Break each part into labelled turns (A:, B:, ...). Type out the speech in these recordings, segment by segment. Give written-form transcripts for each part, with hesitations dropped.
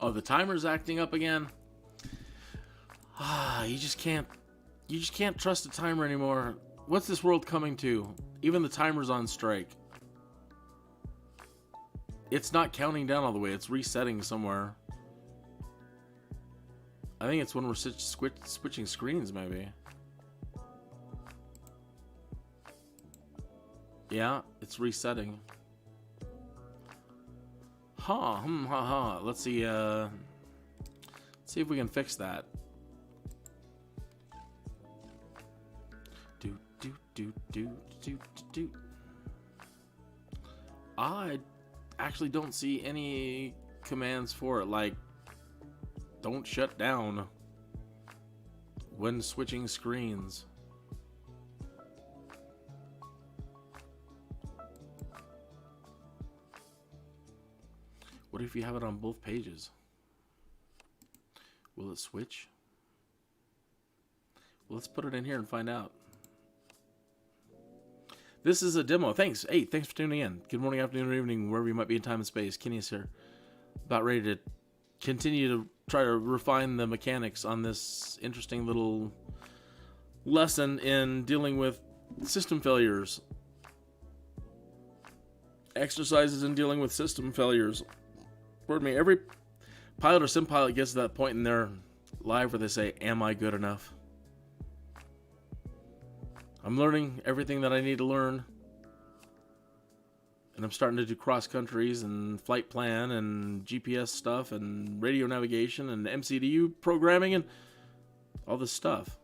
A: Oh, the timer's acting up again. Ah, you just can't trust the timer anymore. What's this world coming to? Even the timer's on strike. It's not counting down all the way. It's resetting somewhere. I think it's when we're switching screens, maybe. Yeah, it's resetting. Let's see. Let's see if we can fix that. I actually don't see any commands for it, like don't shut down when switching screens. What if you have it on both pages? Will it switch? Well, let's put it in here and find out. This is a demo. Thanks. Hey, thanks for tuning in. Good morning, afternoon, or evening, wherever you might be in time and space. Kenny is here. About ready to continue to try to refine the mechanics on this interesting little lesson in dealing with system failures. Exercises in dealing with system failures. Pardon me. Every pilot or sim pilot gets to that point in their life where they say, am I good enough? I'm learning everything that I need to learn. And I'm starting to do cross countries and flight plan and GPS stuff and radio navigation and MCDU programming and all this stuff.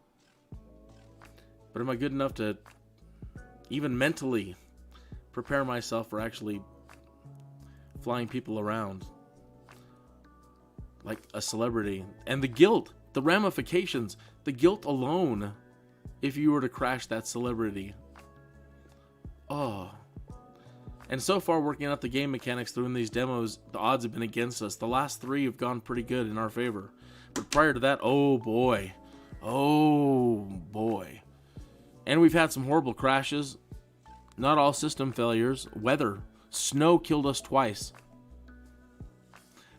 A: But am I good enough to even mentally prepare myself for actually flying people around like a celebrity? And the guilt, the ramifications, the guilt alone if you were to crash that celebrity. Oh. And so far, working out the game mechanics through in these demos, the odds have been against us. The last 3 have gone pretty good in our favor. But prior to that, oh boy. Oh boy. And we've had some horrible crashes. Not all system failures. Weather. Snow killed us twice.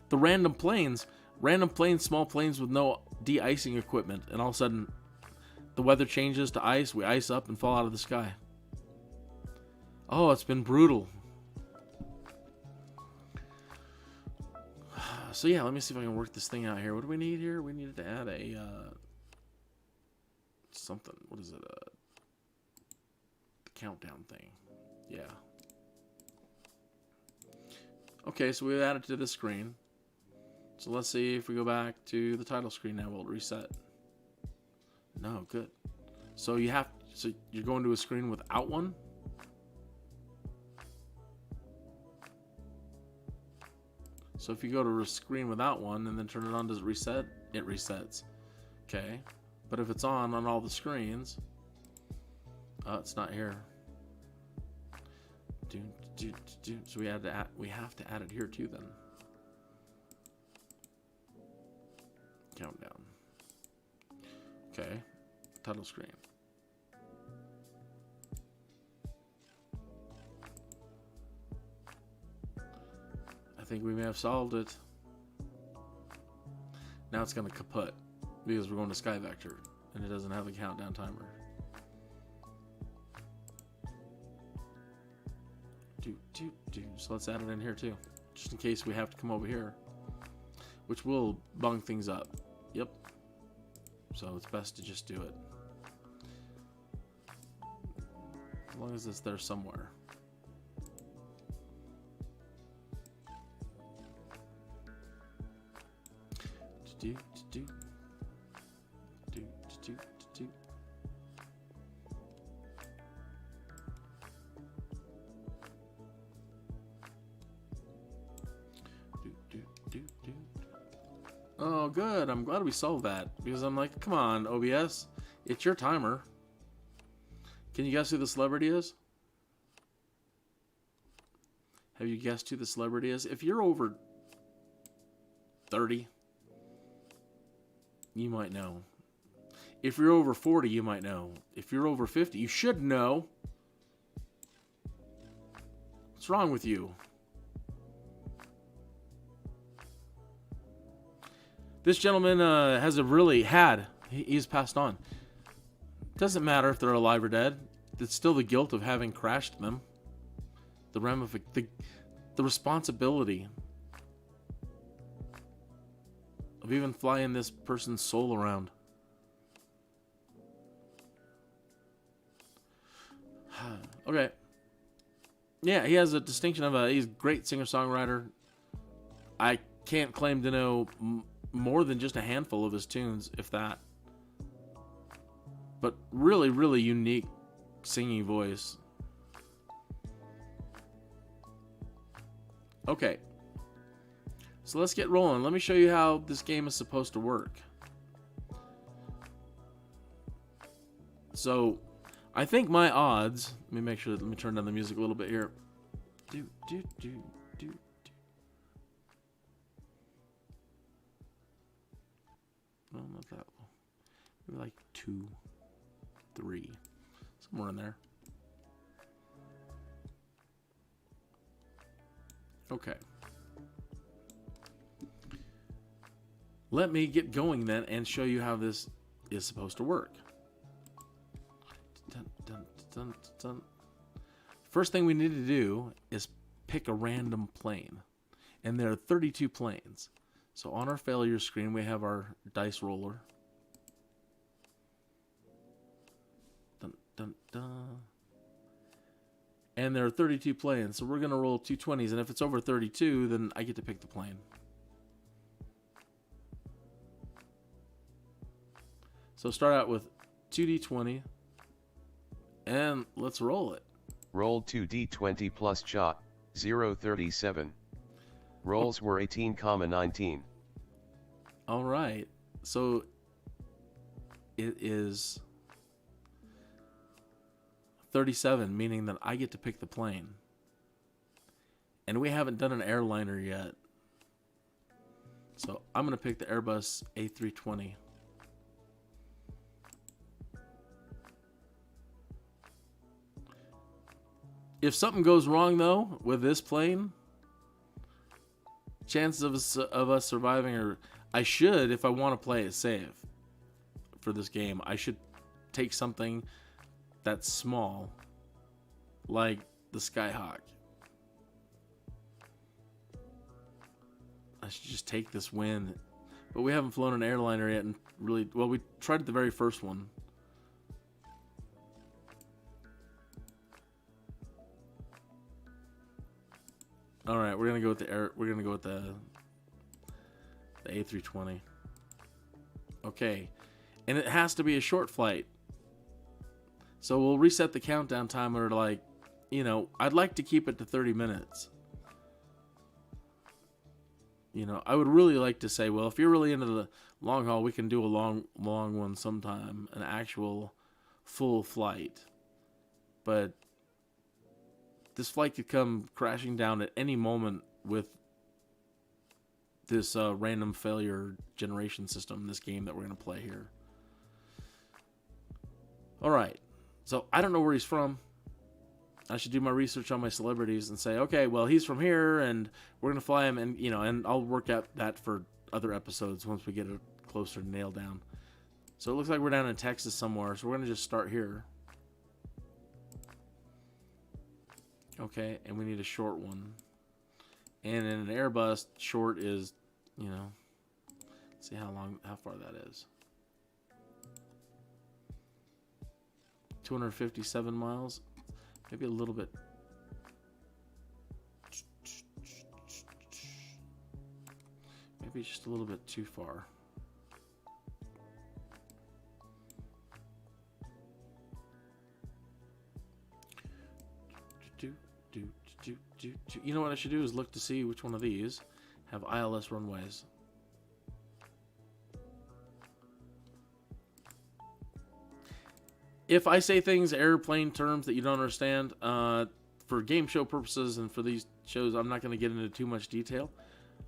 A: The random planes, small planes with no de-icing equipment. And all of a sudden, the weather changes to ice, we ice up and fall out of the sky. Oh, it's been brutal. So yeah, let me see if I can work this thing out here. What do we need here? We needed to add a something. What is it? The countdown thing. Yeah. Okay, so we added to this screen. So let's see if we go back to the title screen now. Will it reset? No, good. So you're going to a screen without one? So if you go to a screen without one and then turn it on, does it reset? It resets. Okay. But if it's on all the screens, it's not here. So we have to add it here too then. Countdown. Okay. Title screen. I think we may have solved it. Now it's going to kaput because we're going to Sky Vector and it doesn't have a countdown timer. So let's add it in here too, just in case we have to come over here, which will bung things up. Yep. So it's best to just do it. As long as it's there somewhere. Oh, good. I'm glad we solved that because I'm like, come on, OBS, it's your timer. Can you guess who the celebrity is? Have you guessed who the celebrity is? If you're over 30, you might know. If you're over 40, you might know. If you're over 50, you should know. What's wrong with you? This gentleman he's passed on. Doesn't matter if they're alive or dead. It's still the guilt of having crashed them. The responsibility of even flying this person's soul around. Okay. Yeah, he has a distinction of he's a great singer-songwriter. I can't claim to know more than just a handful of his tunes, if that. But really, really unique singing voice. Okay. So let's get rolling. Let me show you how this game is supposed to work. So, I think my odds... Let me make sure... Let me turn down the music a little bit here. Well, not that low. Maybe like 2, 3. Somewhere in there. Okay. Let me get going then and show you how this is supposed to work. Dun, dun, dun, dun. First thing we need to do is pick a random plane. And there are 32 planes. So on our failure screen, we have our dice roller. Dun, dun, dun. And there are 32 planes. So we're going to roll 2 20s. And if it's over 32, then I get to pick the plane. So start out with 2d20. And let's roll it.
B: Roll 2d20 plus shot, 037. Rolls were 18,19.
A: All right. So it is 37, meaning that I get to pick the plane. And we haven't done an airliner yet. So I'm going to pick the Airbus A320. If something goes wrong, though, with this plane, chances of us surviving are... I should, if I want to play it safe for this game, I should take something that's small, like the Skyhawk. I should just take this win. But we haven't flown an airliner yet, and really... Well, we tried the very first one. All right, we're gonna go with the air. We're gonna go with the A320. Okay, and it has to be a short flight. So we'll reset the countdown timer to, like, you know, I'd like to keep it to 30 minutes. You know, I would really like to say, well, if you're really into the long haul, we can do a long one sometime, an actual full flight. But this flight could come crashing down at any moment with this random failure generation system, this game that we're going to play here. Alright, so I don't know where he's from. I should do my research on my celebrities and say, okay, well, he's from here, and we're going to fly him, and, you know, and I'll work out that for other episodes once we get it closer to nail down. So it looks like we're down in Texas somewhere, so we're going to just start here. Okay, and we need a short one. And in an Airbus, short is, you know, let's see how far that is. 257 miles. Maybe a little bit. Maybe just a little bit too far. You know what I should do is look to see which one of these have ILS runways. If I say things, airplane terms that you don't understand, for game show purposes and for these shows, I'm not going to get into too much detail.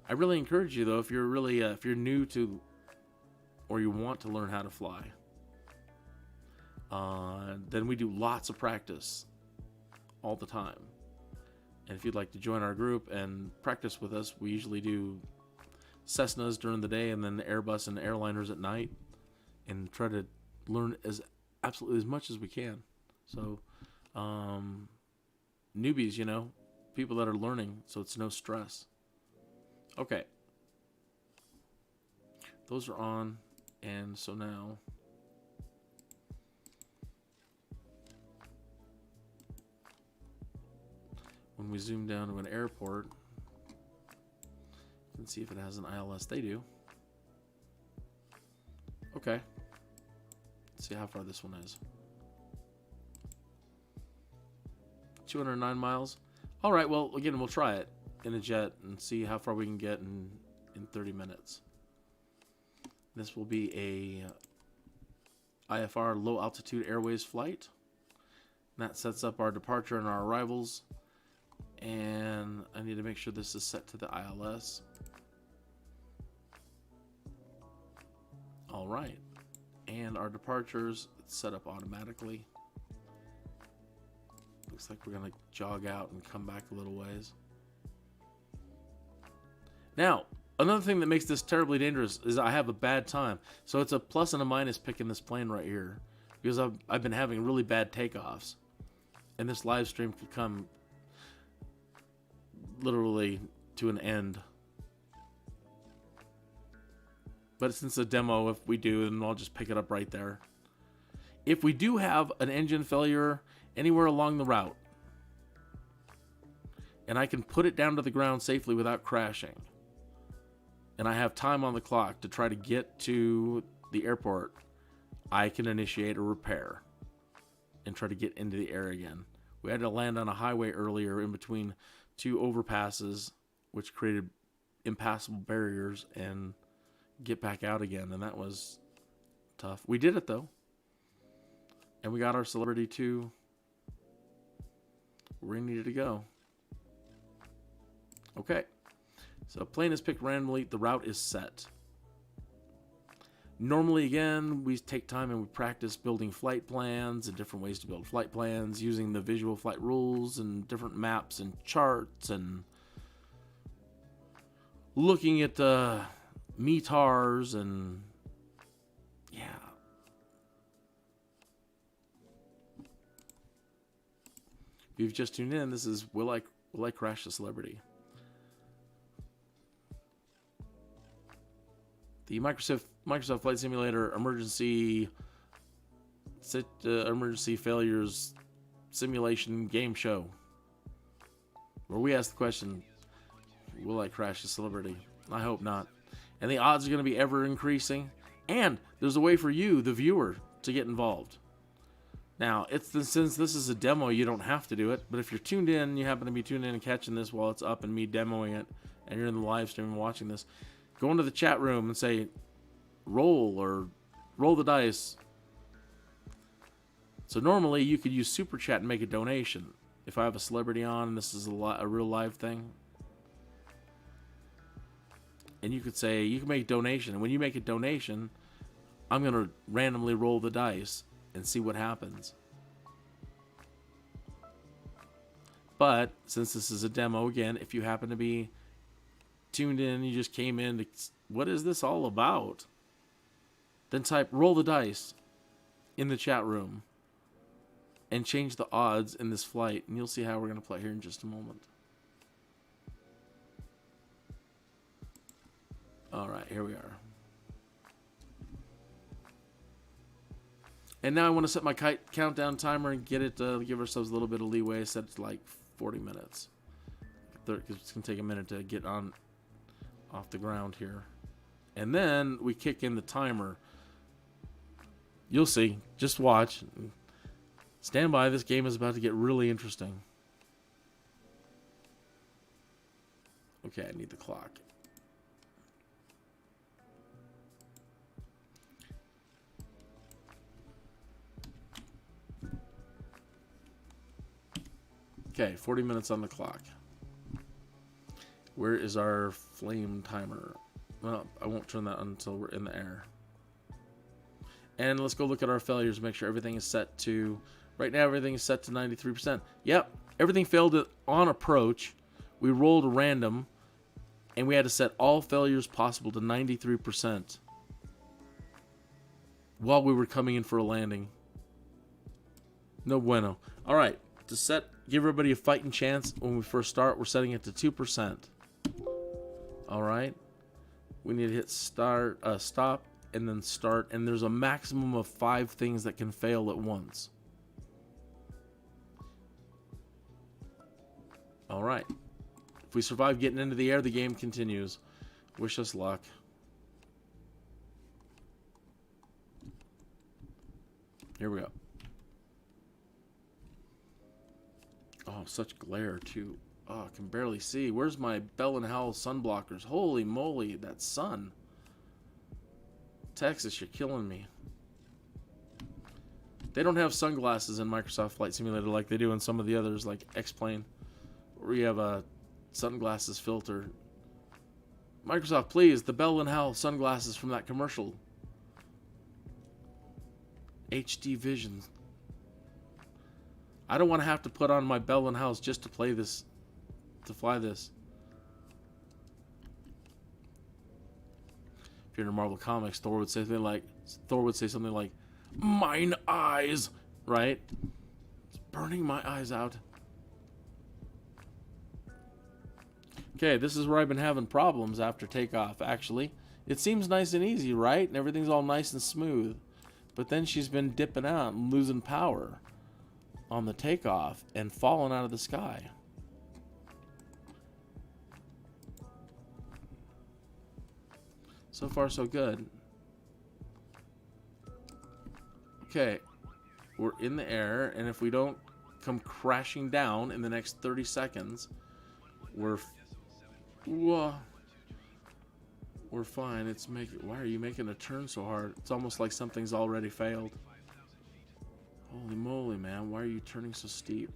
A: I really encourage you, though, if you're really if you're new to or you want to learn how to fly, then we do lots of practice all the time. And if you'd like to join our group and practice with us, we usually do Cessnas during the day and then Airbus and airliners at night, and try to learn absolutely as much as we can. So newbies, you know, people that are learning, so it's no stress. Okay, those are on, and so now when we zoom down to an airport, you can see if it has an ILS. They do. Okay, let's see how far this one is. 209 miles. All right, well, again, we'll try it in a jet and see how far we can get in 30 minutes. This will be a IFR, low altitude airways flight. And that sets up our departure and our arrivals. And I need to make sure this is set to the ILS. All right. And our departures, it's set up automatically. Looks like we're going to jog out and come back a little ways. Now, another thing that makes this terribly dangerous is I have a bad time. So it's a plus and a minus picking this plane right here, because I've been having really bad takeoffs. And this live stream could come literally to an end. But since it's a demo, if we do, then I'll just pick it up right there. If we do have an engine failure anywhere along the route, and I can put it down to the ground safely without crashing, and I have time on the clock to try to get to the airport, I can initiate a repair and try to get into the air again. We had to land on a highway earlier in between two overpasses, which created impassable barriers, and get back out again, and that was tough. We did it though, and we got our Celebrity to where we needed to go. Okay, so plane is picked randomly. The route is set. Normally, again, we take time and we practice building flight plans and different ways to build flight plans using the visual flight rules and different maps and charts and looking at METARs and yeah. If you've just tuned in, this is Will I Crash the Celebrity? The Microsoft Flight Simulator emergency failures simulation game show, where we ask the question, will I crash the Celebrity? I hope not. And the odds are going to be ever increasing. And there's a way for you, the viewer, to get involved. Now, since this is a demo, you don't have to do it. But if you're tuned in, you happen to be tuned in and catching this while it's up and me demoing it, and you're in the live stream and watching this, go into the chat room and say, roll the dice. So normally you could use Super Chat and make a donation. If I have a celebrity on and this is a real live thing. And you could say, you can make a donation. And when you make a donation, I'm going to randomly roll the dice and see what happens. But since this is a demo, again, if you happen to be tuned in, you just came in to, what is this all about? Then type roll the dice in the chat room and change the odds in this flight, and you'll see how we're going to play here in just a moment. All right, here we are. And now I want to set my countdown timer and get it, give ourselves a little bit of leeway. Set it to like 40 minutes. Because it's going to take a minute to get off the ground here. And then we kick in the timer. You'll see. Just watch. Stand by. This game is about to get really interesting. Okay, I need the clock. Okay, 40 minutes on the clock. Where is our flame timer? Well, I won't turn that on until we're in the air. And let's go look at our failures, make sure everything is set to... Right now, everything is set to 93%. Yep, everything failed on approach. We rolled a random. And we had to set all failures possible to 93% while we were coming in for a landing. No bueno. All right, to give everybody a fighting chance when we first start, we're setting it to 2%. All right, we need to hit stop, and then start, and there's a maximum of 5 things that can fail at once. All right, if we survive getting into the air, the game continues. Wish us luck. Here we go. Oh, such glare, too. Oh, I can barely see. Where's my Bell & Howell sun blockers? Holy moly, that sun. Texas, you're killing me. They don't have sunglasses in Microsoft Flight Simulator like they do in some of the others, like X-Plane, where you have a sunglasses filter. Microsoft, please, the Bell & Howell sunglasses from that commercial. HD Vision. I don't want to have to put on my Bell & Howell just to play this, to fly this. If you're into Marvel Comics, Thor would say something like, "Mine eyes," right? It's burning my eyes out. Okay, this is where I've been having problems after takeoff, actually. It seems nice and easy, right? And everything's all nice and smooth. But then she's been dipping out and losing power on the takeoff and falling out of the sky. So far, so good. Okay, we're in the air, and if we don't come crashing down in the next 30 seconds, we're fine. It's why are you making a turn so hard? It's almost like something's already failed. Holy moly, man, why are you turning so steep?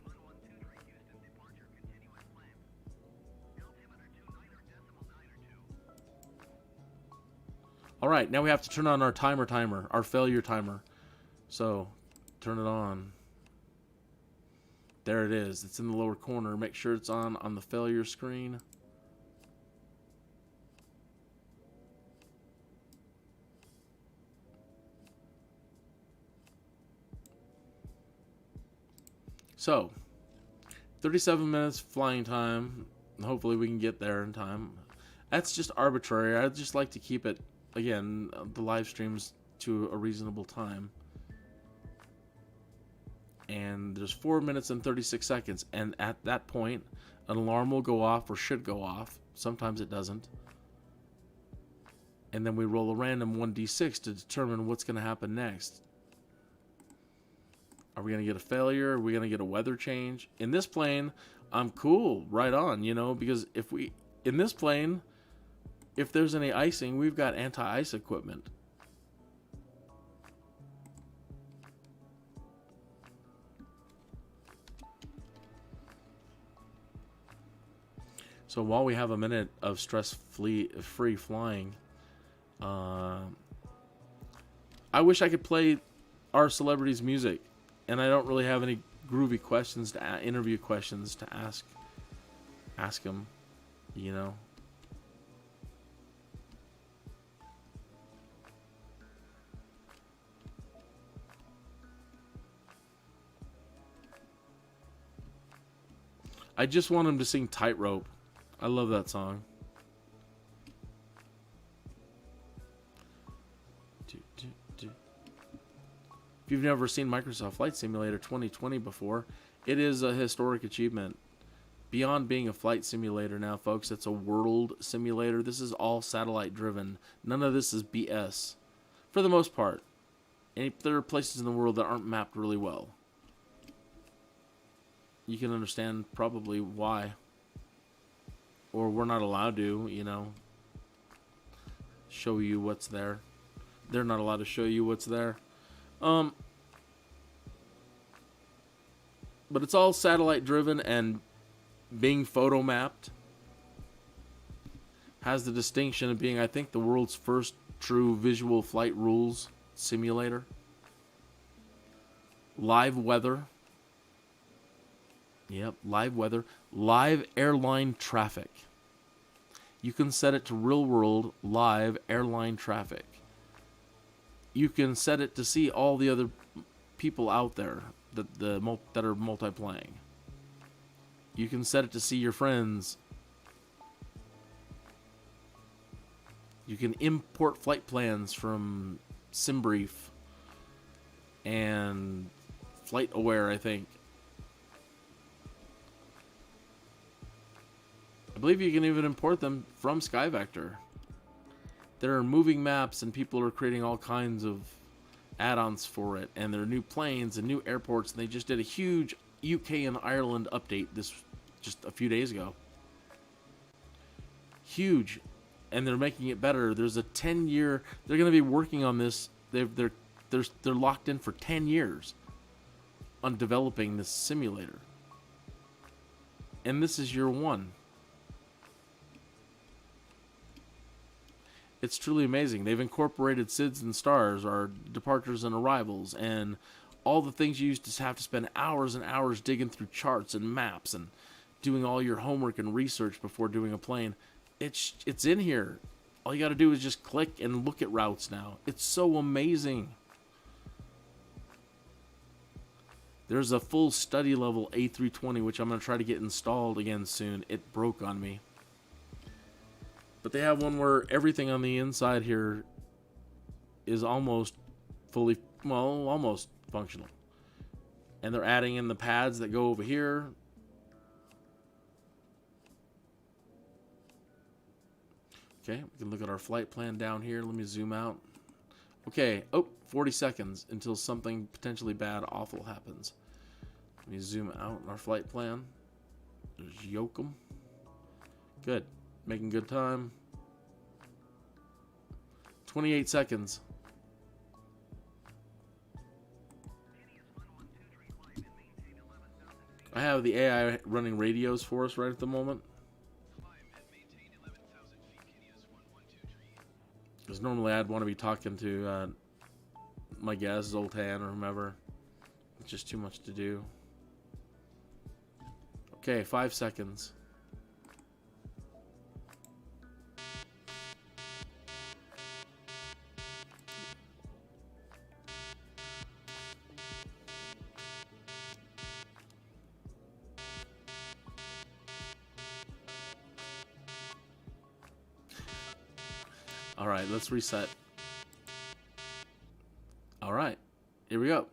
A: All right, now we have to turn on our timer, our failure timer. So, turn it on. There it is. It's in the lower corner. Make sure it's on the failure screen. So, 37 minutes flying time. Hopefully we can get there in time. That's just arbitrary. I'd just like to keep it, again, the live streams to a reasonable time. And there's 4 minutes and 36 seconds. And at that point, an alarm will go off, or should go off. Sometimes it doesn't. And then we roll a random 1d6 to determine what's going to happen next. Are we going to get a failure? Are we going to get a weather change? In this plane, I'm cool, right on, you know, because in this plane, if there's any icing, we've got anti-ice equipment. So while we have a minute of stress-free flying, I wish I could play our celebrities' music. And I don't really have any groovy questions interview questions to ask them, you know. I just want him to sing Tightrope. I love that song. If you've never seen Microsoft Flight Simulator 2020 before, it is a historic achievement. Beyond being a flight simulator now, folks, it's a world simulator. This is all satellite driven. None of this is BS. For the most part. And there are places in the world that aren't mapped really well. You can understand probably why. Or we're not allowed to, you know, show you what's there. They're not allowed to show you what's there. But it's all satellite driven and being photo mapped. Has the distinction of being, I think, the world's first true visual flight rules simulator. Live weather. Yep, live weather. Live airline traffic. You can set it to real world live airline traffic. You can set it to see all the other people out there that are multiplaying. You can set it to see your friends. You can import flight plans from SimBrief and Flight Aware, I think. I believe you can even import them from SkyVector. There are moving maps, and people are creating all kinds of add-ons for it. And there are new planes and new airports, and they just did a huge UK and Ireland update just a few days ago. Huge. And they're making it better. There's a 10-year... They're going to be working on this. They're locked in for 10 years on developing this simulator. And this is year one. It's truly amazing. They've incorporated SIDS and stars, or departures and arrivals, and all the things you used to have to spend hours and hours digging through charts and maps and doing all your homework and research before doing a plane. It's in here. All you got to do is just click and look at routes now. It's so amazing. There's a full study level A320, which I'm going to try to get installed again soon. It broke on me. But they have one where everything on the inside here is almost almost functional. And they're adding in the pads that go over here. Okay, we can look at our flight plan down here. Let me zoom out. Okay, 40 seconds until something potentially bad, awful happens. Let me zoom out on our flight plan. There's Yoakum. Good. Making good time. 28 seconds. I have the AI running radios for us right at the moment. Because normally I'd want to be talking to my guest, Zoltan, or whomever. It's just too much to do. Okay, 5 seconds. Alright, let's reset. Alright, here we go.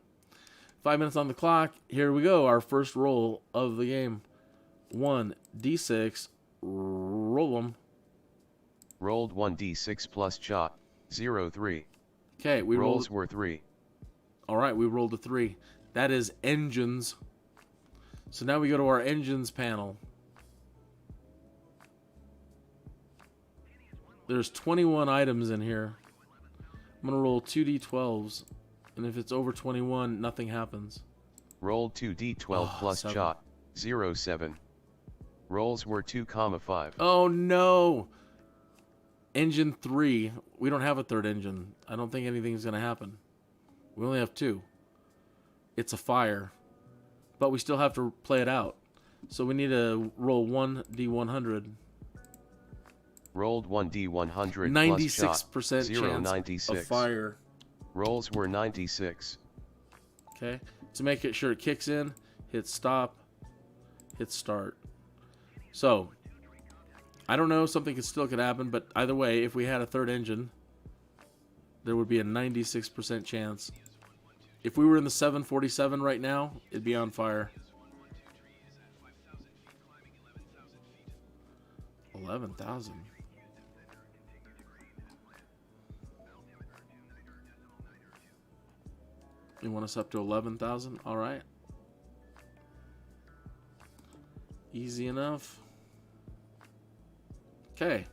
A: 5 minutes on the clock. Here we go. Our first roll of the game. 1d6. Roll them.
B: Rolled 1d6 plus shot. 0-3.
A: Okay, we
B: rolls were 3.
A: Alright, we rolled a 3. That is engines. So now we go to our engines panel. There's 21 items in here. I'm going to roll 2d12s. And if it's over 21, nothing happens.
B: Rolled 2d12 plus
A: 7.
B: shot. 0-7. Rolls were 2,5.
A: Oh no! Engine 3. We don't have a third engine. I don't think anything's going to happen. We only have 2. It's a fire. But we still have to play it out. So we need to roll 1d100.
B: Rolled 1d100
A: 96%
B: plus shot.
A: chance
B: 96.
A: of fire.
B: Rolls were 96.
A: Okay. To make it sure it kicks in, hit stop, hit start. So, I don't know, something still could happen, but either way, if we had a third engine, there would be a 96% chance. If we were in the 747 right now, it'd be on fire. 11,000. You want us up to 11,000? All right. Easy enough. Okay.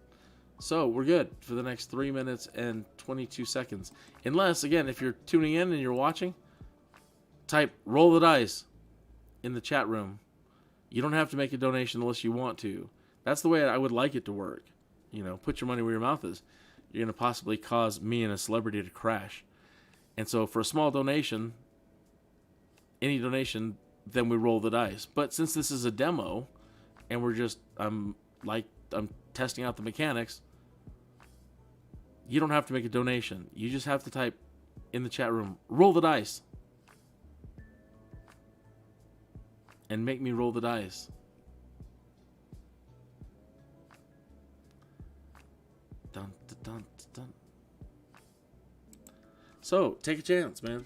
A: So we're good for the next 3 minutes and 22 seconds. Unless, again, if you're tuning in and you're watching, type roll the dice in the chat room. You don't have to make a donation unless you want to. That's the way I would like it to work. You know, put your money where your mouth is. You're going to possibly cause me and a celebrity to crash. And so for a small donation, any donation, then we roll the dice. But since this is a demo, and we're just, I'm testing out the mechanics, you don't have to make a donation. You just have to type in the chat room, roll the dice. And make me roll the dice. Dun, dun, dun, dun. So, take a chance, man.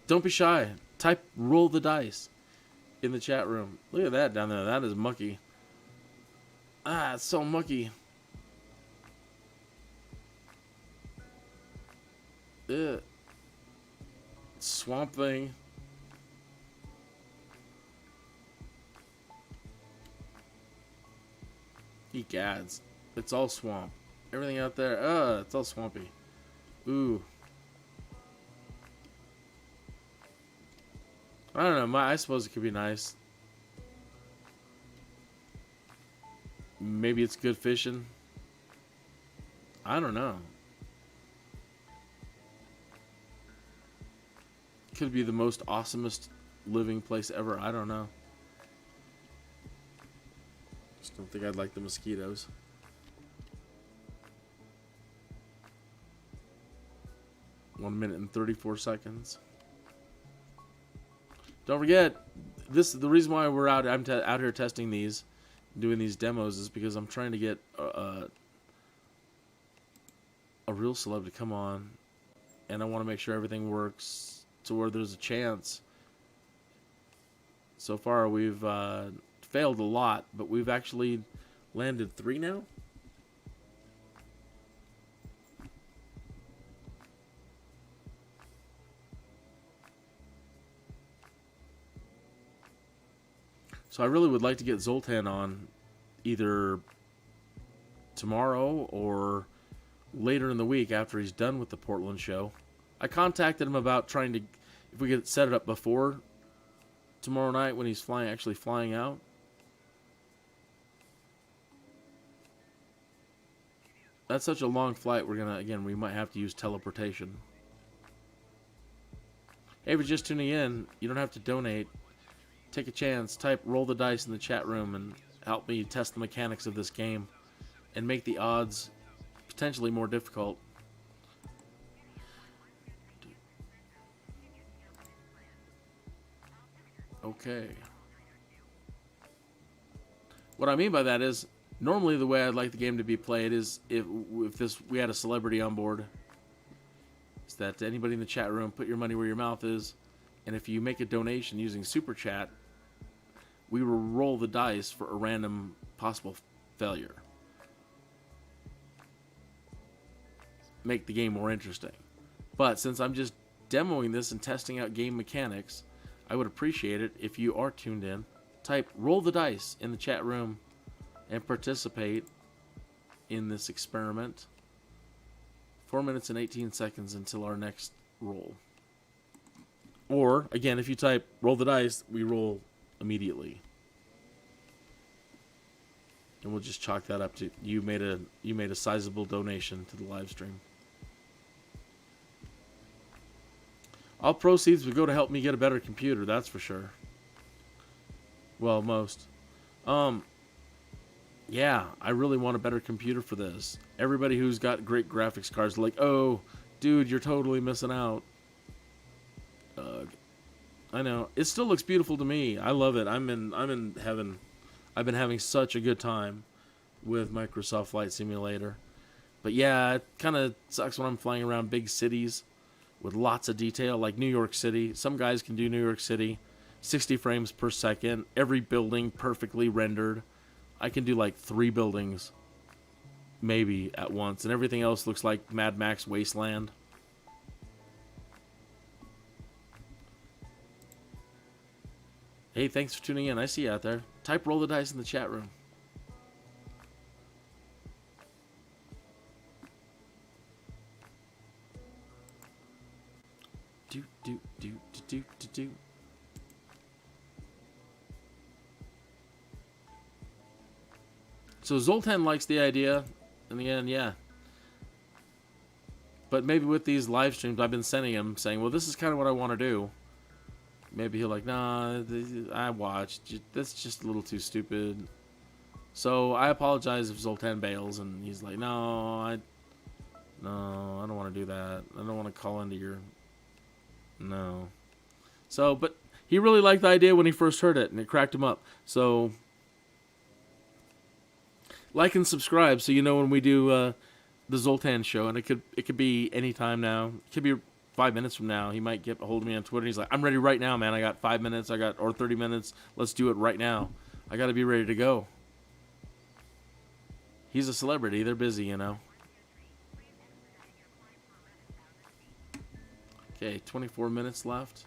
A: Don't be shy. Type roll the dice in the chat room. Look at that down there. That is mucky. Ah, it's so mucky. Ugh. Swamp thing. Egads. It's all swamp. Everything out there, it's all swampy. Ooh. I don't know, I suppose it could be nice. Maybe it's good fishing. I don't know. Could be the most awesomest living place ever. I don't know. Just don't think I'd like the mosquitoes. One minute and 34 seconds. Don't forget, the reason why we're out here testing these, doing these demos, is because I'm trying to get a real celeb to come on, and I want to make sure everything works to where there's a chance. So far, we've failed a lot, but we've actually landed 3 now. So I really would like to get Zoltan on either tomorrow or later in the week after he's done with the Portland show. I contacted him about trying to, if we could set it up before tomorrow night when he's actually flying out. That's such a long flight, we might have to use teleportation. Hey, if you're just tuning in, you don't have to donate. Take a chance, type roll the dice in the chat room and help me test the mechanics of this game and make the odds potentially more difficult. Okay. What I mean by that is, normally the way I'd like the game to be played is if we had a celebrity on board, is that anybody in the chat room, put your money where your mouth is, and if you make a donation using Super Chat, we will roll the dice for a random possible failure. Make the game more interesting. But since I'm just demoing this and testing out game mechanics, I would appreciate it if you are tuned in. Type roll the dice in the chat room and participate in this experiment. 4 minutes and 18 seconds until our next roll. Or, again, if you type roll the dice, we roll immediately. And we'll just chalk that up to you made a sizable donation to the live stream. All proceeds would go to help me get a better computer, that's for sure. Well, most. Yeah, I really want a better computer for this. Everybody who's got great graphics cards are like, oh, dude, you're totally missing out. I know. It still looks beautiful to me. I love it. I'm in heaven. I've been having such a good time with Microsoft Flight Simulator. But yeah, it kind of sucks when I'm flying around big cities with lots of detail, like New York City. Some guys can do New York City, 60 frames per second, every building perfectly rendered. I can do like 3 buildings, maybe, at once, and everything else looks like Mad Max Wasteland. Hey, thanks for tuning in. I see you out there. Type roll the dice in the chat room. Do. So Zoltan likes the idea. In the end, yeah. But maybe with these live streams, I've been sending him saying, well, this is kind of what I want to do. Maybe he'll like, nah, I watched. That's just a little too stupid. So I apologize if Zoltan bails and he's like, no, I don't want to do that. I don't want to call into your... No. So, but he really liked the idea when he first heard it, and it cracked him up. So, like and subscribe so you know when we do the Zoltan show, and it could be any time now. It could be 5 minutes from now. He might get a hold of me on Twitter. He's like, I'm ready right now, man. I got 5 minutes. Or 30 minutes. Let's do it right now. I got to be ready to go. He's a celebrity. They're busy, you know. Okay, 24 minutes left.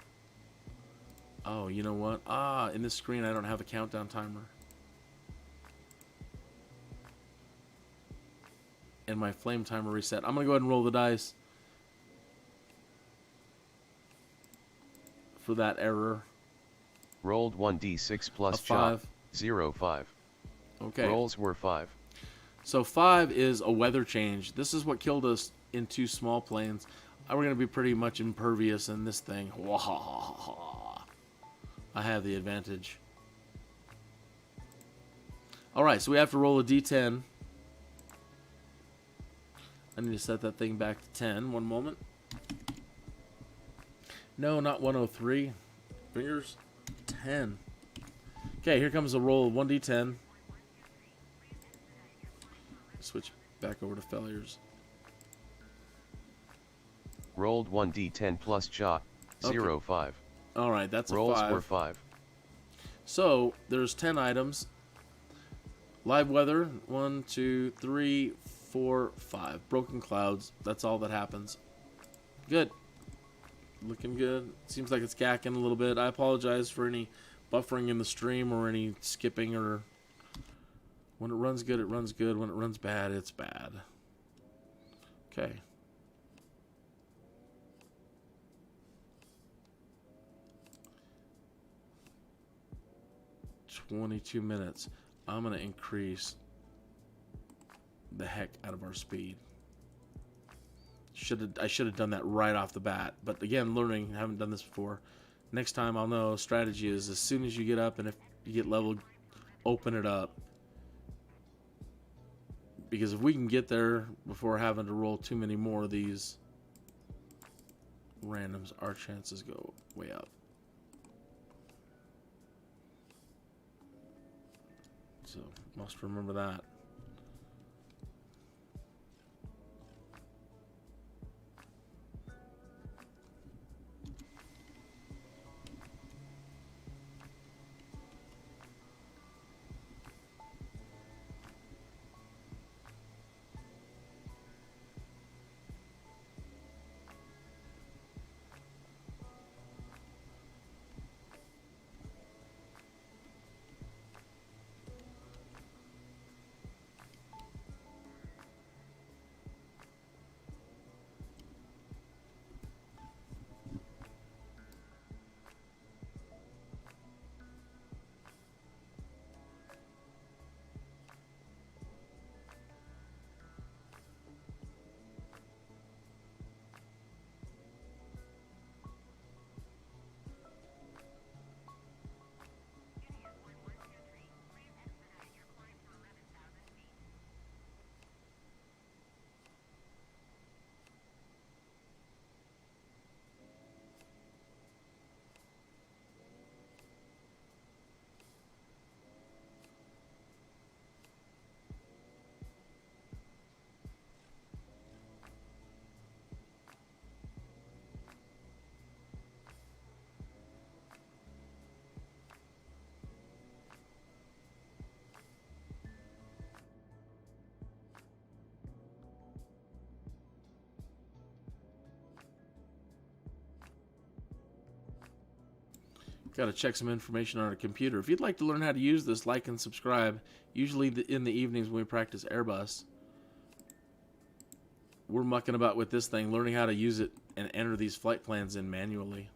A: Oh, you know what? In this screen, I don't have a countdown timer. And my flame timer reset. I'm going to go ahead and roll the dice for that error.
B: Rolled 1d6 plus
A: A
B: chop.
A: 5.
B: 0, 5.
A: Okay.
B: Rolls were 5.
A: So 5 is a weather change. This is what killed us in 2 small planes. We're going to be pretty much impervious in this thing. I have the advantage. Alright, so we have to roll a d10. I need to set that thing back to 10. One moment. No, not 103. Fingers. 10. Okay, here comes a roll of 1d10. Switch back over to failures.
B: Rolled 1d10 plus chop. 0,
A: Okay.
B: 5.
A: Alright, that's a
B: Rolls
A: 5.
B: were 5.
A: So, there's 10 items. Live weather, 1, 2, 3, 4, 5. Broken clouds, that's all that happens. Good. Looking good. Seems like it's gacking a little bit. I apologize for any buffering in the stream or any skipping or... When it runs good, it runs good. When it runs bad, it's bad. Okay. "22 minutes. I'm going to increase the heck out of our speed. I should have done that right off the bat. But again, learning, I haven't done this before. Next time I'll know. Strategy is as soon as you get up and if you get leveled, open it up. Because if we can get there before having to roll too many more of these randoms, our chances go way up. So, must remember that. Got to check some information on our computer. If you'd like to learn how to use this, like and subscribe. Usually in the evenings when we practice Airbus, we're mucking about with this thing, learning how to use it and enter these flight plans in manually.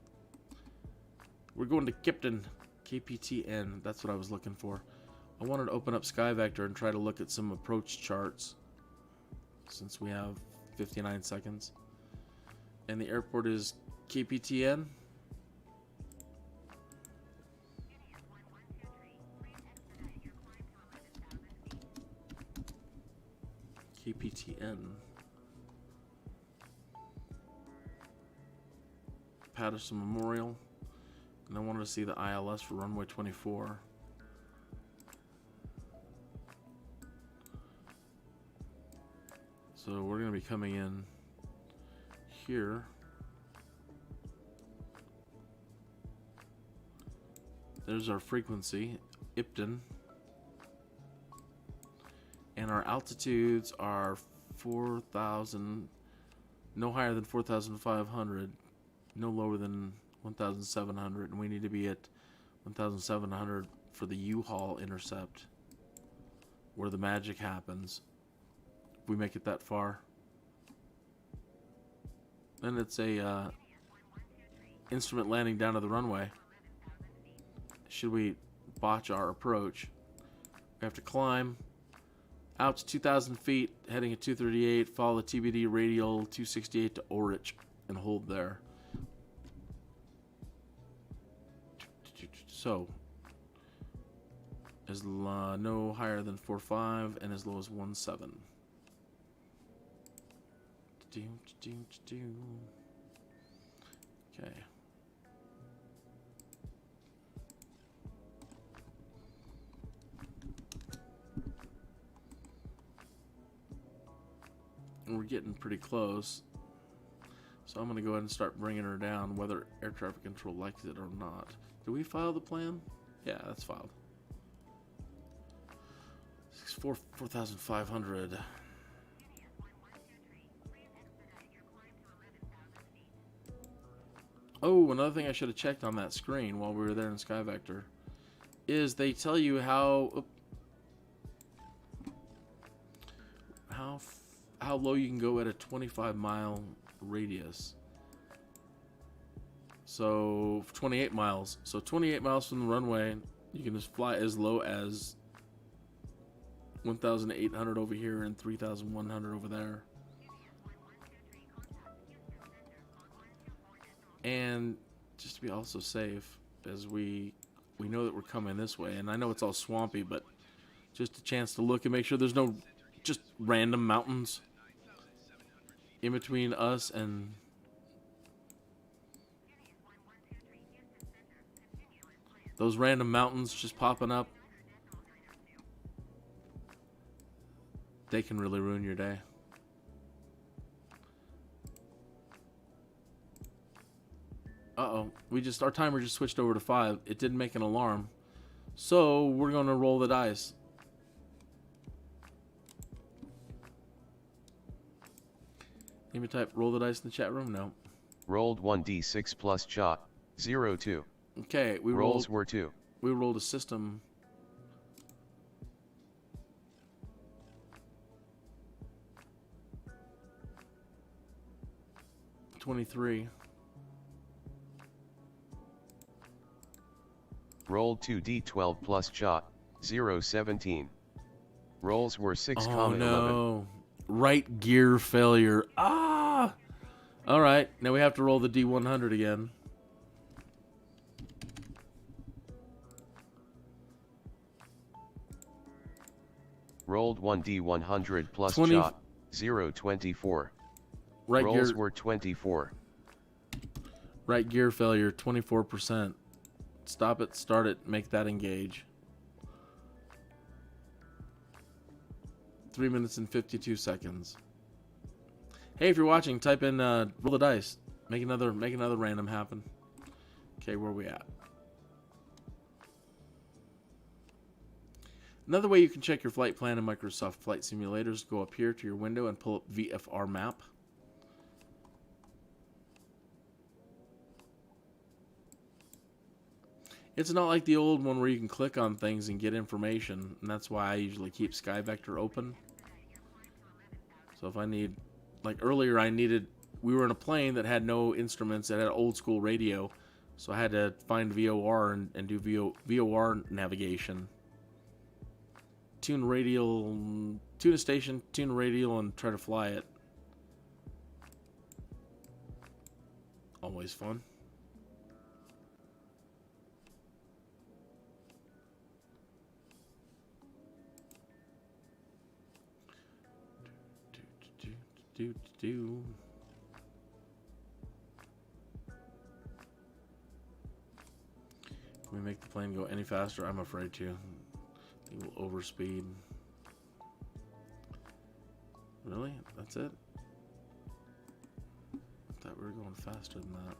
A: We're going to Captain KPTN. That's what I was looking for. I wanted to open up SkyVector and try to look at some approach charts since we have 59 seconds. And the airport is KPTN. KPTN. Patterson Memorial. And I wanted to see the ILS for runway 24. So we're going to be coming in here. There's our frequency, Ipton. And our altitudes are 4,000, no higher than 4,500, no lower than 1,700. And we need to be at 1,700 for the U-Haul intercept, where the magic happens. If we make it that far. Then it's a instrument landing down to the runway. Should we botch our approach, we have to climb out to 2,000 feet, heading at 238, follow the TBD radial 268 to Orich, and hold there. So, as no higher than 4.5 and as low as 1.7. Okay. We're getting pretty close, so I'm going to go ahead and start bringing her down, whether air traffic control likes it or not. Do we file the plan? Yeah, that's filed. 4,500. Oh, another thing I should have checked on that screen while we were there in SkyVector is they tell you how low you can go at a 25-mile radius. So 28 miles. So 28 miles from the runway, you can just fly as low as 1,800 over here and 3,100 over there. And just to be also safe, as we know that we're coming this way, and I know it's all swampy, but just a chance to look and make sure there's no just random mountains in between us and those random mountains just popping up. They can really ruin your day. Uh-oh, our timer just switched over to 5. It didn't make an alarm. So we're gonna roll the dice. Anybody type roll the dice in the chat room? No.
B: Rolled 1d6 plus shot, 0-2.
A: Okay,
B: rolls were 2.
A: We rolled a system. $23.
B: Rolled 2d12 plus shot, 0-17. Rolls were 6,
A: Oh
B: 11.
A: no. Right gear failure. Ah! Alright, now we have to roll the D100 again.
B: Rolled 1d100 plus
A: 20.
B: shot, 0-24.
A: Right
B: Rolls
A: gear.
B: were 24.
A: Right gear failure, 24%. Stop it, start it, make that engage. 3 minutes and 52 seconds. Hey, if you're watching, type in roll the dice. Make another random happen. Okay, where are we at? Another way you can check your flight plan in Microsoft Flight Simulator is go up here to your window and pull up VFR map. It's not like the old one where you can click on things and get information, and that's why I usually keep SkyVector open. So if I need, like earlier we were in a plane that had no instruments, that had old school radio, so I had to find VOR and do VOR navigation. Tune a station, tune a radial, and try to fly it. Always fun. do, do. Can we make the plane go any faster? I'm afraid to. It will overspeed. Really? That's it? I thought we were going faster than that.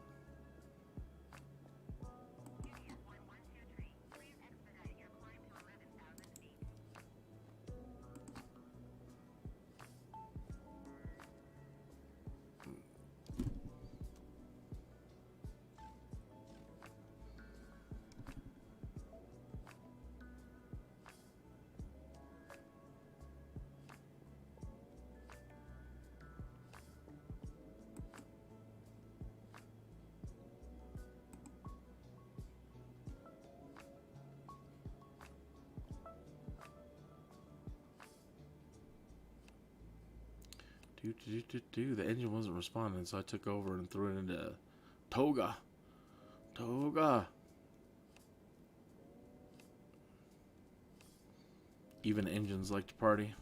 A: The engine wasn't responding, so I took over and threw it into Toga. Toga. Even engines like to party.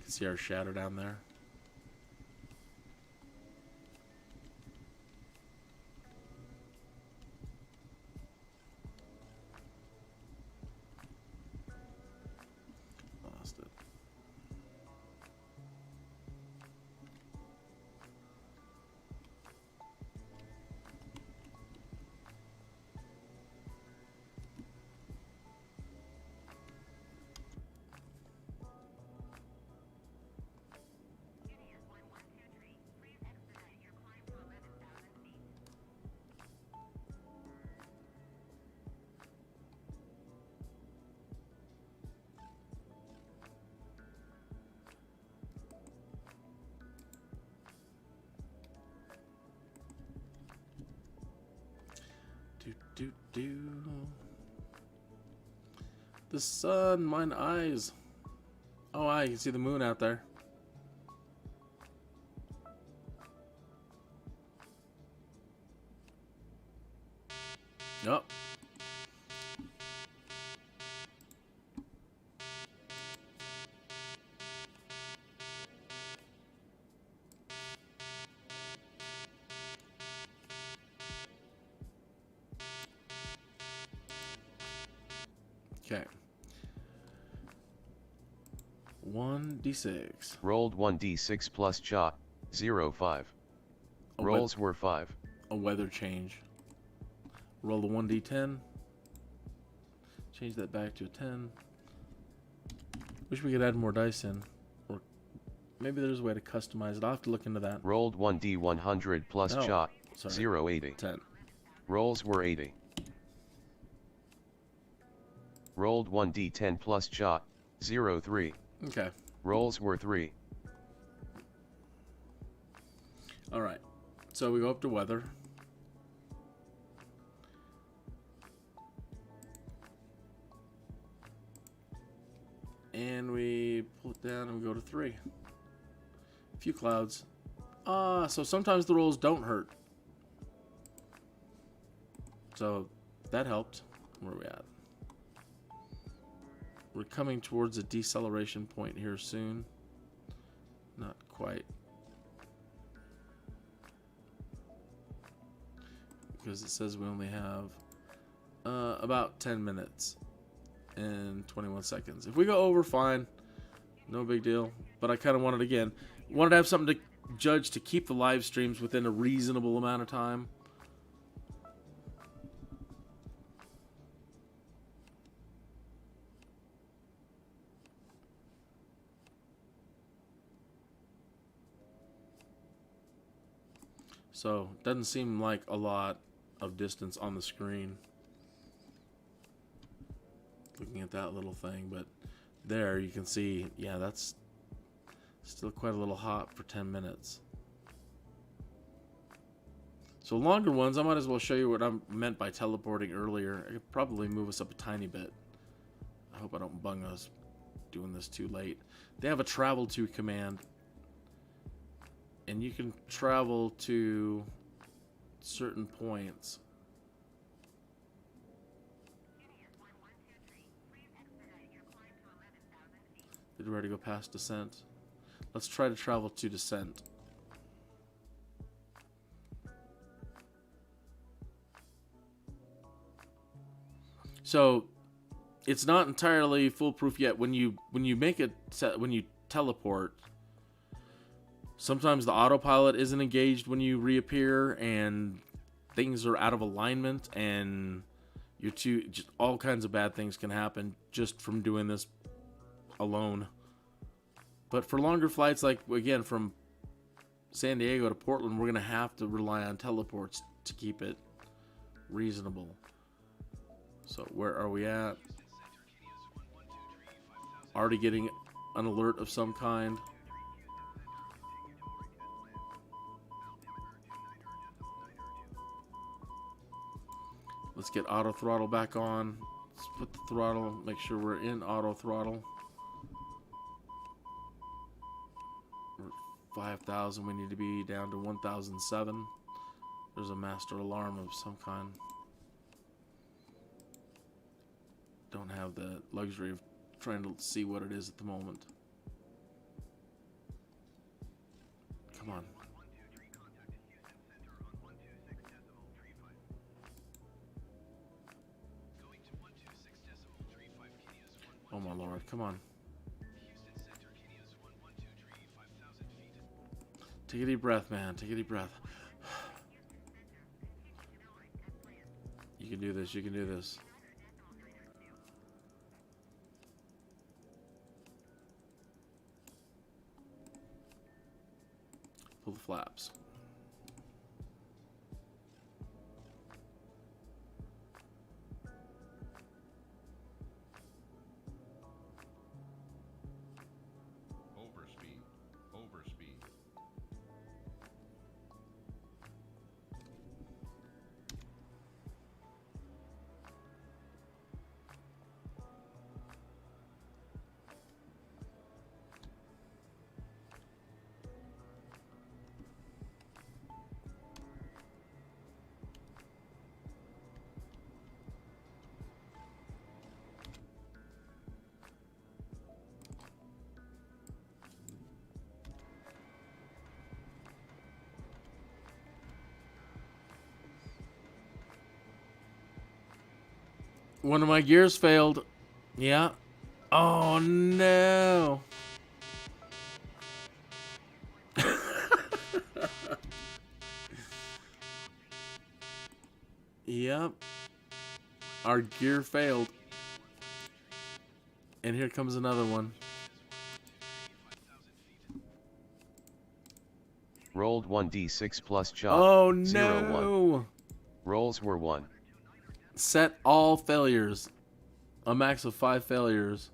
A: See our shadow down there? Lost it. Do. The sun, mine eyes. Oh, I can see the moon out there. Yup. Okay. 1d6.
B: Rolled 1d6 plus cha, 0, 5. Rolls were 5.
A: A weather change. Roll the 1d10. Change that back to a 10. Wish we could add more dice in. Or maybe there's a way to customize it. I'll have to look into that.
B: Rolled 1d100 plus cha, 0, 80.
A: 10.
B: Rolls were 80. Rolled 1d10 plus cha, 0, 3.
A: Okay.
B: Rolls were 3.
A: Alright. So we go up to weather. And we pull it down and we go to 3. A few clouds. So sometimes the rolls don't hurt. So that helped. Where are we at? We're coming towards a deceleration point here soon. Not quite. Because it says we only have about 10 minutes and 21 seconds. If we go over, fine. No big deal. But I kind of wanted to have something to judge to keep the live streams within a reasonable amount of time. So, doesn't seem like a lot of distance on the screen. Looking at that little thing, but there you can see, yeah, that's still quite a little hot for 10 minutes. So longer ones, I might as well show you what I meant by teleporting earlier. I could probably move us up a tiny bit. I hope I don't bung us doing this too late. They have a travel to command. And you can travel to certain points. Did we already go past descent? Let's try to travel to descent. So it's not entirely foolproof yet. When you make it, when you teleport, sometimes the autopilot isn't engaged when you reappear, and things are out of alignment, and just all kinds of bad things can happen just from doing this alone. But for longer flights, like again from San Diego to Portland, we're gonna have to rely on teleports to keep it reasonable. So where are we at? Already getting an alert of some kind. Let's get auto throttle back on. Let's put the throttle, make sure we're in auto throttle. We're at 5,000, we need to be down to 1,007. There's a master alarm of some kind. Don't have the luxury of trying to see what it is at the moment. Come on. Oh my lord, come on. Take a deep breath, man. Take a deep breath. You can do this, you can do this. Pull the flaps.
C: Overspeed.
A: One of my gears failed. Yeah. Oh no. Yep. Our gear failed. And here comes another one.
B: Rolled 1d6 plus chop.
A: Oh
B: 0, 1.
A: no.
B: Rolls were 1.
A: Set all failures. A max of 5 failures.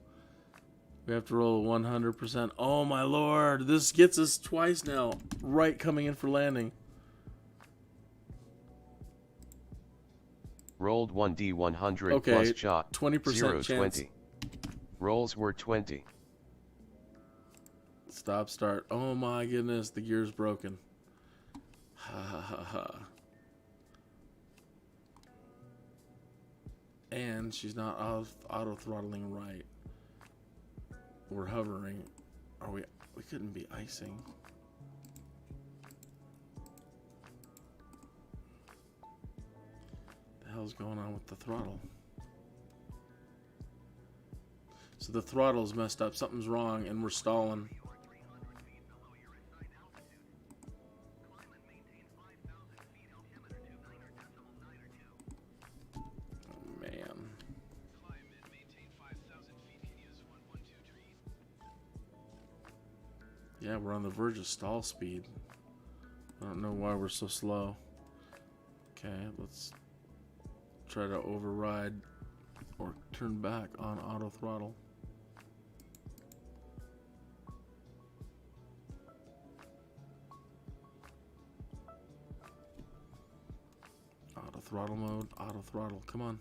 A: We have to roll 100%. Oh my lord. This gets us twice now. Right coming in for landing.
B: Rolled 1d100
A: Okay,
B: plus shot.
A: 20%
B: 0,
A: chance.
B: 20. Rolls were 20.
A: Stop, start. Oh my goodness, the gear's broken. Ha ha ha ha. And she's not auto throttling right. We're hovering. Are we? We couldn't be icing. The hell's going on with the throttle? So the throttle's messed up. Something's wrong, and we're stalling. Yeah, we're on the verge of stall speed. I don't know why we're so slow. Okay, let's try to override or turn back on auto throttle. Throttle mode, auto throttle, come on.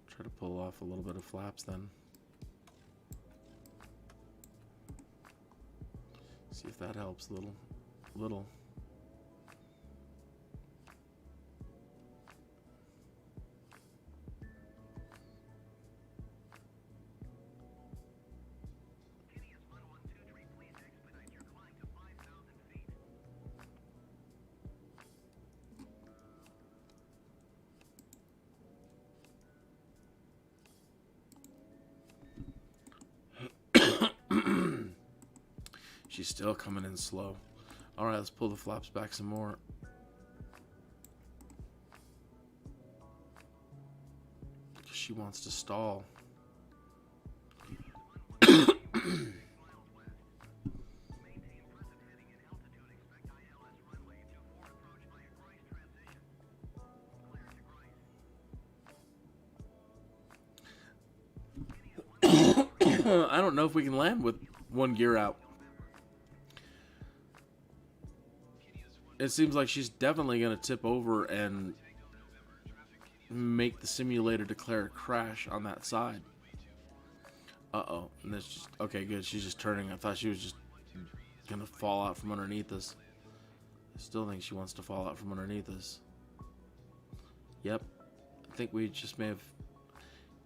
A: Try to pull off a little bit of flaps then. See if that helps a little. She's still coming in slow. All right, let's pull the flaps back some more. Because she wants to stall. I don't know if we can land with one gear out. It seems like she's definitely going to tip over and make the simulator declare a crash on that side. Uh-oh. And that's just, okay, good. She's just turning. I thought she was just going to fall out from underneath us. I still think she wants to fall out from underneath us. Yep. I think we just may have...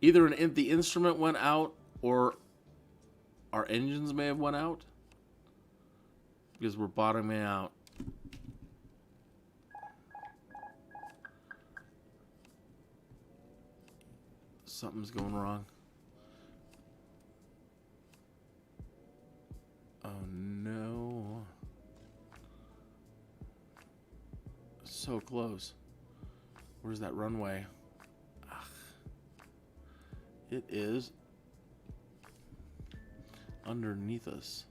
A: Either the instrument went out or our engines may have went out. Because we're bottoming out. Something's going wrong. Oh no. So close. Where's that runway? Ugh. It is underneath us.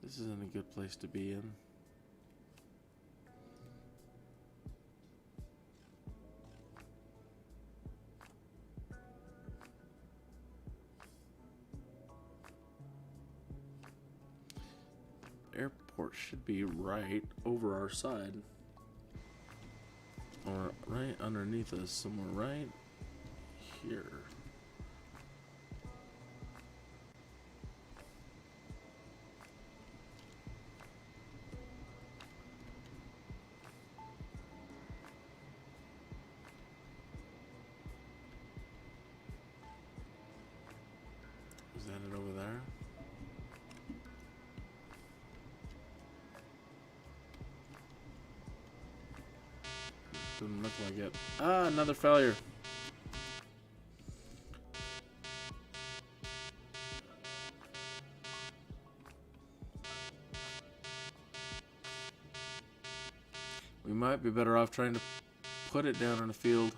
A: This isn't a good place to be in. Airport should be right over our side. Or right underneath us, somewhere right here. Is that it over there? Doesn't look like it. Ah, another failure. We might be better off trying to put it down in the field.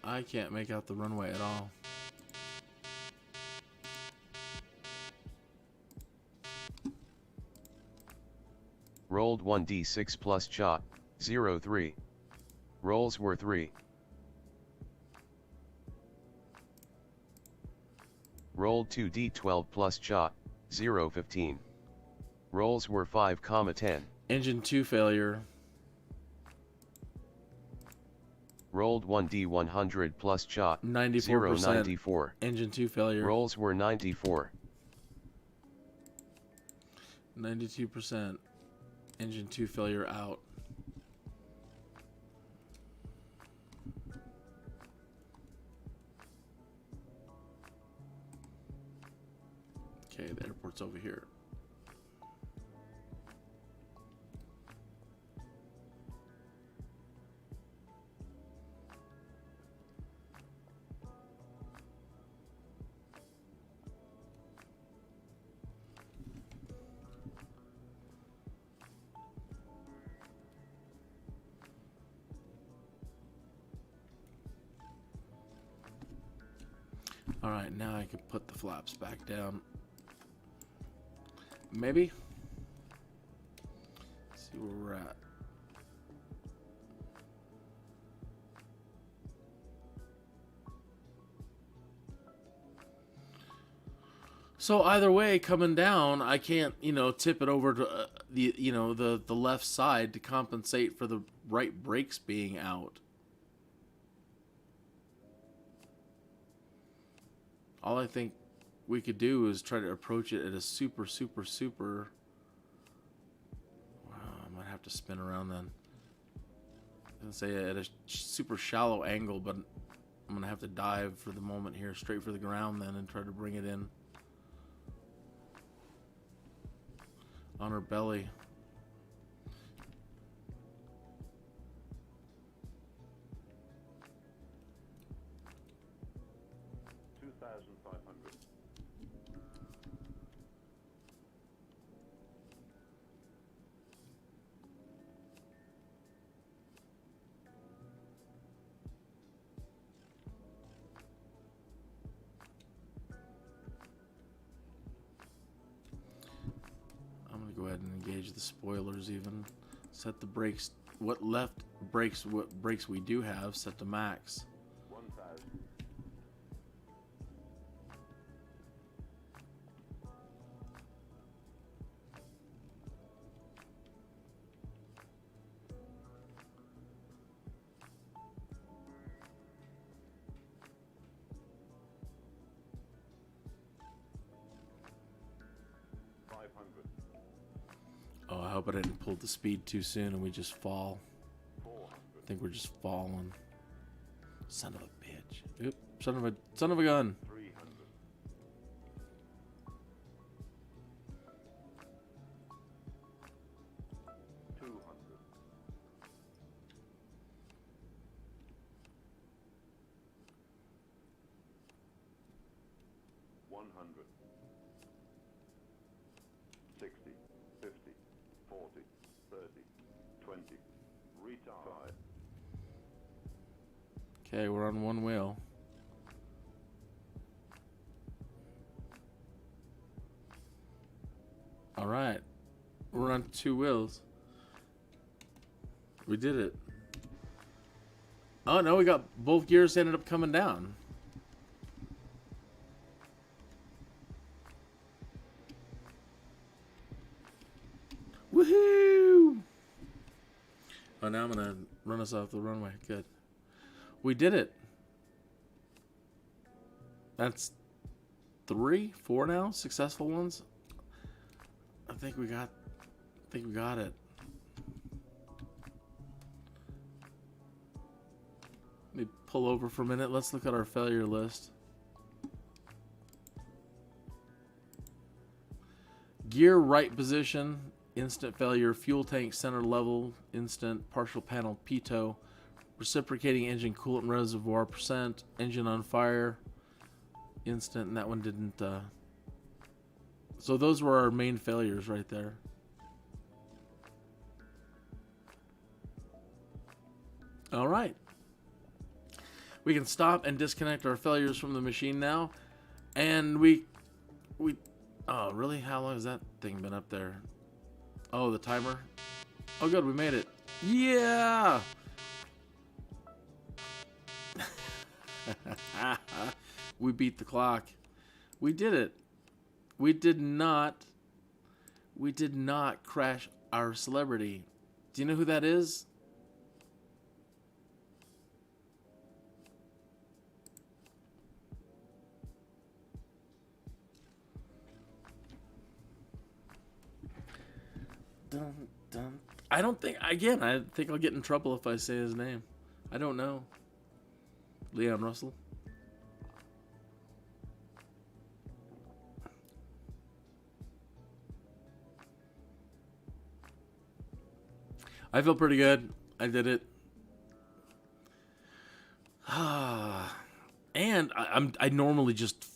A: I can't make out the runway at all.
B: Rolled 1d6 plus shot, 0-3. Rolls were 3. Rolled 2d12 plus shot, 0-15. Rolls were 5,10.
A: Engine 2 failure.
B: Rolled 1d100 plus shot,
A: 94%.
B: 0.94.
A: Engine 2 failure.
B: Rolls were 94.
A: 92%. Engine 2 failure out. Okay, the airport's over here. All right, now I can put the flaps back down. Maybe. Let's see where we're at. So either way, coming down, I can't, you know, tip it over to the left side to compensate for the right brakes being out. All I think we could do is try to approach it at a super. Wow, I might have to spin around then. I was gonna say at a super shallow angle, but I'm gonna have to dive for the moment here, straight for the ground then, and try to bring it in on her belly. Go ahead and engage the spoilers even. Set the brakes, what brakes we do have, set to max.
C: 1000.
A: Oh, I hope I didn't pull the speed too soon and we just fall. I think we're just falling. Son of a bitch. Oop, son of a gun.
C: 300. 200. 100. 60. 50. 40, 30, 20, retard.
A: Okay, we're on one wheel. All right, we're on two wheels. We did it. Oh no, we got both gears ended up coming down. Woohoo! Oh, now I'm gonna run us off the runway. Good. We did it. That's 3, 4 now successful ones. I think we got it. Let me pull over for a minute. Let's look at our failure list. Gear right position, instant failure. Fuel tank center level, instant. Partial panel pitot. Reciprocating engine coolant reservoir percent. Engine on fire, instant. And that one didn't. So those were our main failures right there. All right. We can stop and disconnect our failures from the machine now. And we oh, really? How long has that thing been up there? Oh, the timer. Oh, good. We made it. Yeah. We beat the clock. We did it. We did not crash our celebrity. Do you know who that is? Dun, dun. I don't think, again, I think I'll get in trouble if I say his name. I don't know. Leon Russell. I feel pretty good. I did it. And I normally just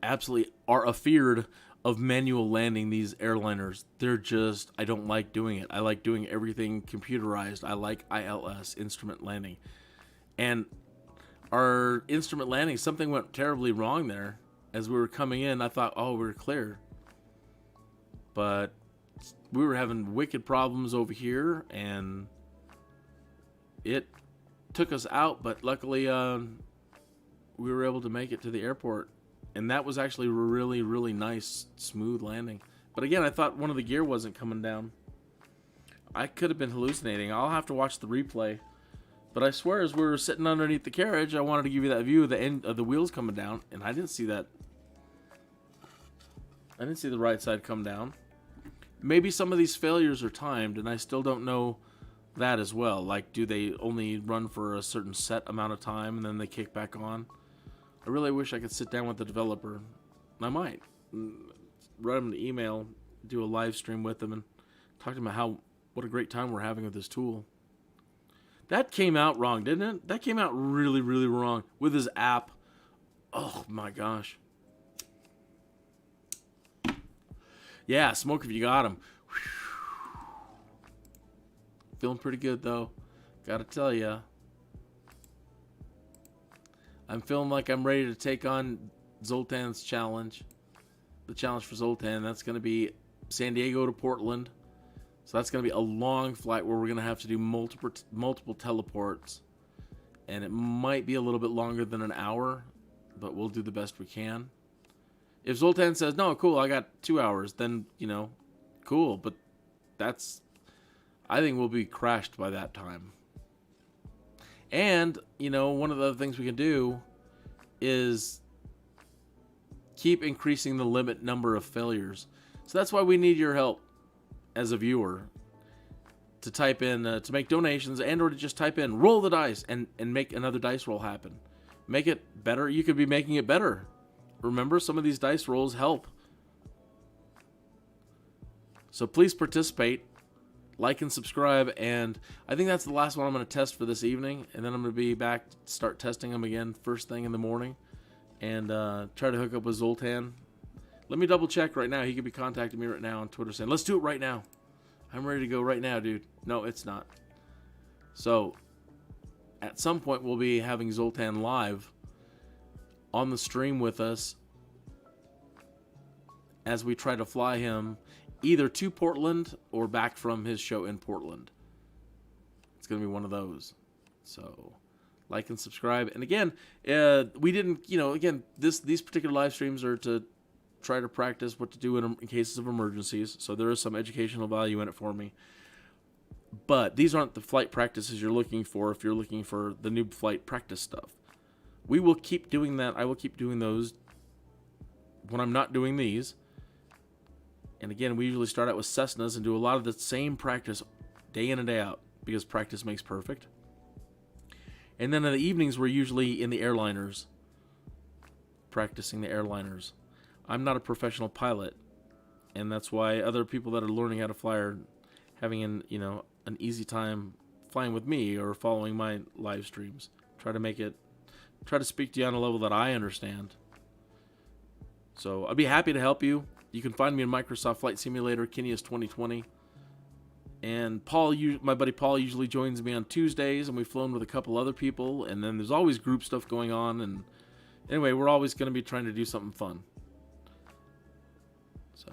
A: absolutely are afeared of manual landing these airliners. They're just, I don't like doing it. I like doing everything computerized. I like ILS, instrument landing. And our instrument landing, something went terribly wrong there. As we were coming in, I thought, oh, we're clear. But we were having wicked problems over here, and it took us out, but luckily we were able to make it to the airport. And that was actually a really, really nice, smooth landing. But again, I thought one of the gear wasn't coming down. I could have been hallucinating. I'll have to watch the replay. But I swear, as we were sitting underneath the carriage, I wanted to give you that view of the end of the wheels coming down, and I didn't see that. I didn't see the right side come down. Maybe some of these failures are timed, and I still don't know that as well. Like, do they only run for a certain set amount of time, and then they kick back on? I really wish I could sit down with the developer. I might. Write him an email, do a live stream with him, and talk to him about what a great time we're having with this tool. That came out wrong, didn't it? That came out really, really wrong with his app. Oh my gosh. Yeah, smoke if you got him. Feeling pretty good though. Gotta tell ya. I'm feeling like I'm ready to take on Zoltan's challenge. The challenge for Zoltan, that's going to be San Diego to Portland. So that's going to be a long flight where we're going to have to do multiple teleports. And it might be a little bit longer than an hour, but we'll do the best we can. If Zoltan says, no, cool, I got 2 hours, then, you know, cool. But I think we'll be crashed by that time. And, you know, one of the other things we can do is keep increasing the limit number of failures. So that's why we need your help as a viewer to type in, to make donations, and or to just type in, roll the dice, and make another dice roll happen. Make it better. You could be making it better. Remember, some of these dice rolls help. So please participate. Like and subscribe, and I think that's the last one I'm going to test for this evening, and then I'm going to be back to start testing them again first thing in the morning, and try to hook up with Zoltan. Let me double check right now. He could be contacting me right now on Twitter saying, let's do it right now. I'm ready to go right now, dude. No, it's not. So at some point we'll be having Zoltan live on the stream with us as we try to fly him either to Portland or back from his show in Portland. It's going to be one of those. So, like and subscribe. And again, we didn't, you know, again, these particular live streams are to try to practice what to do in cases of emergencies. So there is some educational value in it for me. But these aren't the flight practices you're looking for if you're looking for the noob flight practice stuff. We will keep doing that. I will keep doing those when I'm not doing these. And again, we usually start out with Cessnas and do a lot of the same practice day in and day out because practice makes perfect. And then in the evenings, we're usually in the airliners, practicing the airliners. I'm not a professional pilot, and that's why other people that are learning how to fly are having an easy time flying with me or following my live streams. Try to speak to you on a level that I understand. So I'd be happy to help you. You can find me in Microsoft Flight Simulator, Kineas 2020. And Paul, my buddy Paul, usually joins me on Tuesdays, and we've flown with a couple other people. And then there's always group stuff going on. And anyway, we're always going to be trying to do something fun. So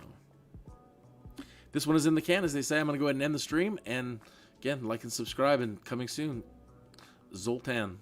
A: this one is in the can, as they say. I'm going to go ahead and end the stream. And again, like and subscribe, and coming soon, Zoltan.